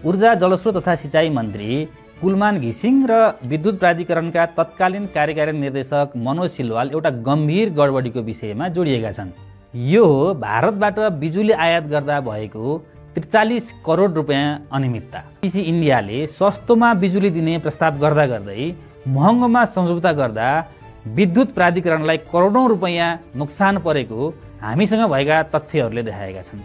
ऊर्जा जलस्रोत तथा सिँचाइ मन्त्री कुलमान घिसिङ र विद्युत प्राधिकरणका तत्कालीन कार्यकारी निर्देशक मनोज सिलवाल एउटा गम्भीर गडबडीको विषयमा जोडिएका छन्। यो हो भारतबाट बिजुली आयात गर्दा भएको 43 करोड रुपैयाँ अनियमितता। टिसी इन्डियाले सस्तोमा बिजुली दिने प्रस्ताव गर्दा गर्दै महँगोमा सम्झौता गर्दा विद्युत प्राधिकरणलाई करोडौं रुपैयाँ नोक्सान परेको हामीसँग भएका तथ्यहरूले देखाएका छन्।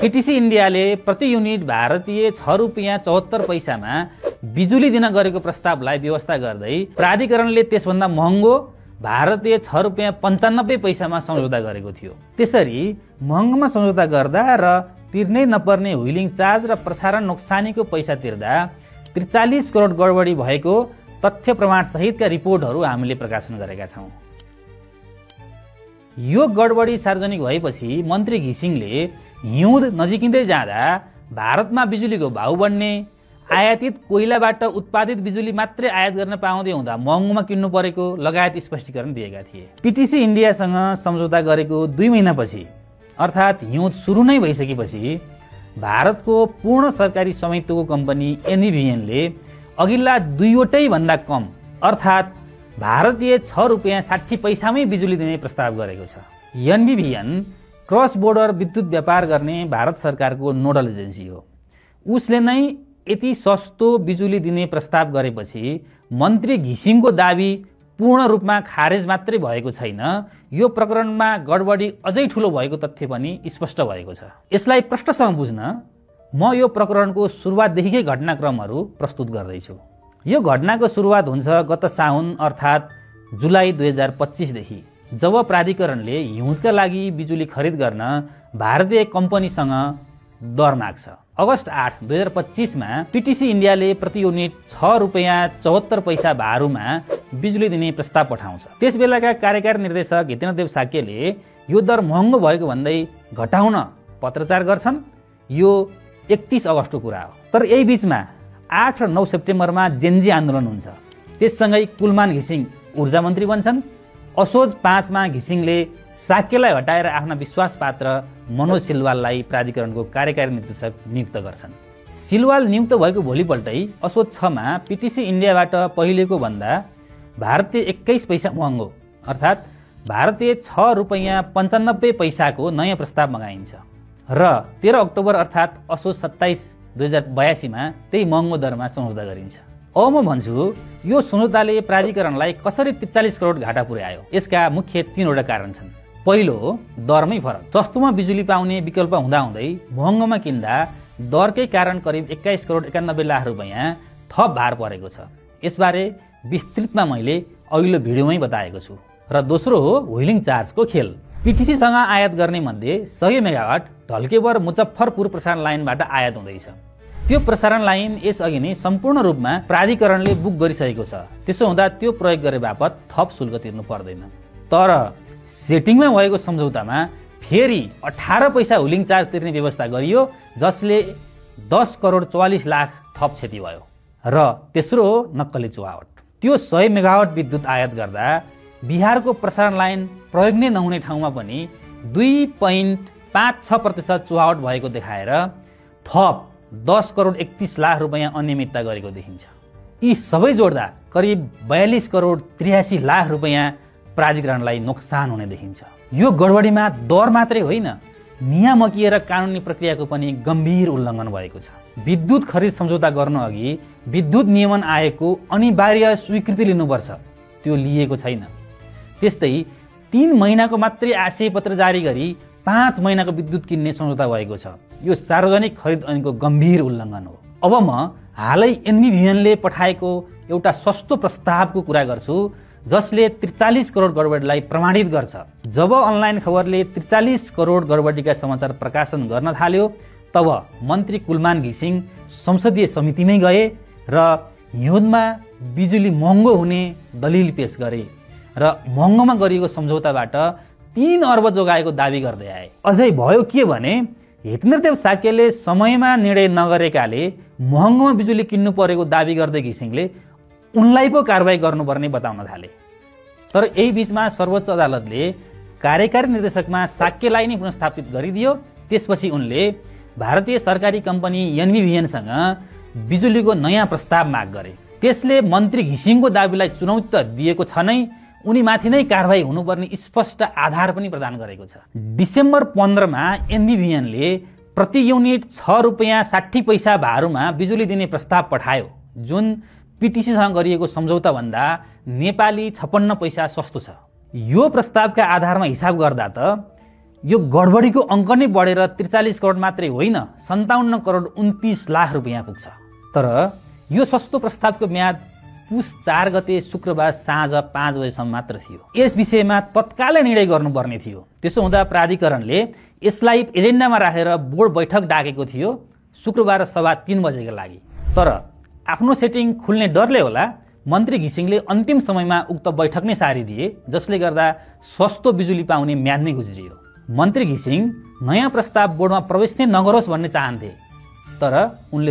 पीटीसी इन्डियाले प्रति युनिट भारतीय 6 रुपैयाँ 74 पैसामा बिजुली दिन गरेको प्रस्तावलाई व्यवस्था गर्दै प्राधिकरणले त्यसभन्दा महँगो भारतीय 6 रुपैयाँ 95 पैसामा सम्झौता गरेको थियो। त्यसरी महँगोमा सम्झौता गर्दा र तिर्नै नपर्ने व्हिलिङ चार्ज र प्रसारण नोक्सानीको पैसा तिर्दा 43 करोड गडबडी भएको तथ्य प्रमाण सहितका रिपोर्टहरू हामीले प्रकाशन गरेका छौँ। यो गडबडी सार्वजनिक भएपछि मन्त्री घिसिङले हिउँद नजिकिँदै जाँदा भारतमा बिजुलीको भाउ बढ्ने, आयातित कोइलाबाट उत्पादित बिजुली मात्रै आयात गर्न पाउँदै हुँदा महँगोमा किन्नु परेको लगायत स्पष्टीकरण दिएका थिए। पीटीसी इन्डियासँग सम्झौता गरेको 2 महिनापछि अर्थात् हिउँद सुरु नै भइसकेपछि भारतको पूर्ण सरकारी स्वामित्वको कम्पनी एनबीभीएनले अघिल्ला 2 वटै भन्दा कम अर्थात् भारतीय 6 रुपैयाँ 60 पैसामै बिजुली दिने प्रस्ताव गरेको छ। एनबीभीएन क्रस बोर्डर विद्युत व्यापार गर्ने भारत सरकारको नोडल एजेन्सी हो। उसले नै यति सस्तो बिजुली दिने प्रस्ताव गरेपछि मन्त्री घिसिङको दाबी पूर्ण रूपमा खारेज मात्रै भएको छैन, यो प्रकरणमा गडबडी अझै ठूलो भएको तथ्य पनि स्पष्ट भएको छ। यसलाई प्रष्टसँग बुझ्न म यो प्रकरणको सुरुवातदेखिकै घटनाक्रमहरू प्रस्तुत गर्दैछु। यो घटनाको सुरुवात हुन्छ गत साउन अर्थात् जुलाई 2025 देखि, जब प्राधिकरणले हिउँदका लागि बिजुली खरिद गर्न भारतीय कम्पनीसँग दर माग्छ। अगस्त 8, 2025 मा पीटीसी इन्डियाले प्रति युनिट 6 रुपैयाँ 74 पैसा भारूमा बिजुली दिने प्रस्ताव पठाउँछ। त्यसबेलाका कार्यकारी निर्देशक हितेन्द्रदेव साक्यले यो दर महँगो भएको भन्दै घटाउन पत्रचार गर्छन्। यो 31 अगस्तको कुरा हो। तर यही बीचमा 8 र 9 सेप्टेम्बरमा जेन्जी आन्दोलन हुन्छ। त्यससँगै कुलमान घिसिङ ऊर्जा मन्त्री बन्छन्। असोज 5 मा घिसिङले साक्यलाई हटाएर आफ्ना विश्वासपात्र मनोज सिलवाललाई प्राधिकरणको कार्यकारी निर्देशक नियुक्त गर्छन्। सिलवाल नियुक्त भएको भोलिपल्टै असोज 6 मा पीटीसी इन्डियाबाट पहिलेको भन्दा भारतीय 21 पैसा महँगो अर्थात् भारतीय 6 रुपैयाँ 95 पैसाको नयाँ प्रस्ताव मगाइन्छ र 13 अक्टोबर अर्थात् असोज 27, 2082 मा त्यही महँगो दरमा सम्झौता गरिन्छ। अब म भन्छु यो सम्झौताले प्राधिकरणलाई कसरी 43 करोड घाटा पुर्यायो। यसका मुख्य 3 वटा कारण छन्। पहिलो हो दरमै फरक। सस्तोमा बिजुली पाउने विकल्प हुँदाहुँदै महँगोमा किन्दा दरकै कारण करिब 21 करोड 91 लाख रुपैयाँ थप भार परेको छ। यसबारे विस्तृतमा मैले अघिल्लो भिडियोमै बताएको छु। र दोस्रो हो व्हिलिङ चार्जको खेल। पीटीसीसँग आयात गर्ने मध्ये 100 मेगावाट ढल्केवर मुजफ्फरपुर प्रसारण लाइनबाट आयात हुँदैछ। त्यो प्रसारण लाइन यसअघि नै सम्पूर्ण रूपमा प्राधिकरणले बुक गरिसकेको छ। त्यसो हुँदा त्यो प्रयोग गरे बापत थप शुल्क तिर्नु पर्दैन। तर सेटिङमा भएको सम्झौतामा फेरि 18 पैसा व्हिलिङ चार्ज तिर्ने व्यवस्था गरियो, जसले 10 करोड 44 लाख थप क्षति भयो। र तेस्रो हो नक्कली चुहावट। त्यो 100 मेगावाट विद्युत आयात गर्दा बिहारको प्रसारण लाइन प्रयोग नै नहुने ठाउँमा पनि 2.56% चुहावट भएको देखाएर थप 10 करोड 31 लाख रुपैयाँ अनियमितता गरेको देखिन्छ। यी सबै जोड्दा करिब 42 करोड 83 लाख रुपैयाँ प्राधिकरणलाई नोक्सान हुने देखिन्छ। यो गडबडीमा दर मात्रै होइन, नियामकीय र कानुनी प्रक्रियाको पनि गम्भीर उल्लङ्घन भएको छ। विद्युत खरिद सम्झौता गर्नु अघि विद्युत नियमन आयोगको अनिवार्य स्वीकृति लिनुपर्छ, त्यो लिएको छैन। त्यस्तै 3 महिनाको मात्रै आशय पत्र जारी गरी 5 महिनाको विद्युत किन्ने सम्झौता भएको छ। यो सार्वजनिक खरिद ऐनको गम्भीर उल्लङ्घन हो। अब म हालै एनबीभीएनले पठाएको एउटा सस्तो प्रस्तावको कुरा गर्छु, जसले 43 करोड गडबडीलाई प्रमाणित गर्छ। जब अनलाइन खबरले 43 करोड गडबडीका समाचार प्रकाशन गर्न थाल्यो, तब मन्त्री कुलमान घिसिङ संसदीय समितिमै गए र हिउँदमा बिजुली महँगो हुने दलिल पेश गरे र महँगोमा गरिएको सम्झौताबाट 3 अर्ब जोगाएको दावी गर्दै आए। अझै भयो के भने हितेन्द्रदेव साक्यले समयमा निर्णय नगरेकाले महँगोमा बिजुली किन्नु परेको दावी गर्दै घिसिङले उनलाई पो कारबाही गर्नुपर्ने बताउन थाले। तर यही बीचमा सर्वोच्च अदालतले कार्यकारी निर्देशकमा साक्यलाई नै पुनर्स्थापित गरिदियो। त्यसपछि उनले भारतीय सरकारी कम्पनी एनबिभिएनसँग बिजुलीको नयाँ प्रस्ताव माग गरे। त्यसले मन्त्री घिसिङको दाबीलाई चुनौती त दिएको छ नै, उनीमाथि नै कारबाही हुनुपर्ने स्पष्ट आधार पनि प्रदान गरेको छ। डिसेम्बर 15 मा एनबिभिएनले प्रति युनिट 6 रुपैयाँ 60 पैसा भारूमा बिजुली दिने प्रस्ताव पठायो, जुन पिटिसीसँग गरिएको सम्झौता भन्दा नेपाली 56 पैसा सस्तो छ। यो प्रस्तावका आधारमा हिसाब गर्दा त यो गडबडीको अङ्क नै बढेर 43 करोड मात्रै होइन 57 करोड 29 लाख रुपैयाँ पुग्छ। तर यो सस्तो प्रस्तावको म्याद पुस 4 गते शुक्रबार साँझ 5 बजेसम्म मात्र थियो। यस विषयमा तत्कालै निर्णय गर्नुपर्ने थियो। त्यसो हुँदा प्राधिकरणले यसलाई एजेन्डामा राखेर बोर्ड बैठक डाकेको थियो शुक्रबार सभा 3 बजेका लागि। तर आफ्नो सेटिङ खुल्ने डरले होला मन्त्री घिसिङले अन्तिम समयमा उक्त बैठक नै सारिदिए, जसले गर्दा सस्तो बिजुली पाउने म्याद नै गुज्रियो। मन्त्री घिसिङ नयाँ प्रस्ताव बोर्डमा प्रवेश नै नगरोस् भन्ने चाहन्थे, तर उनले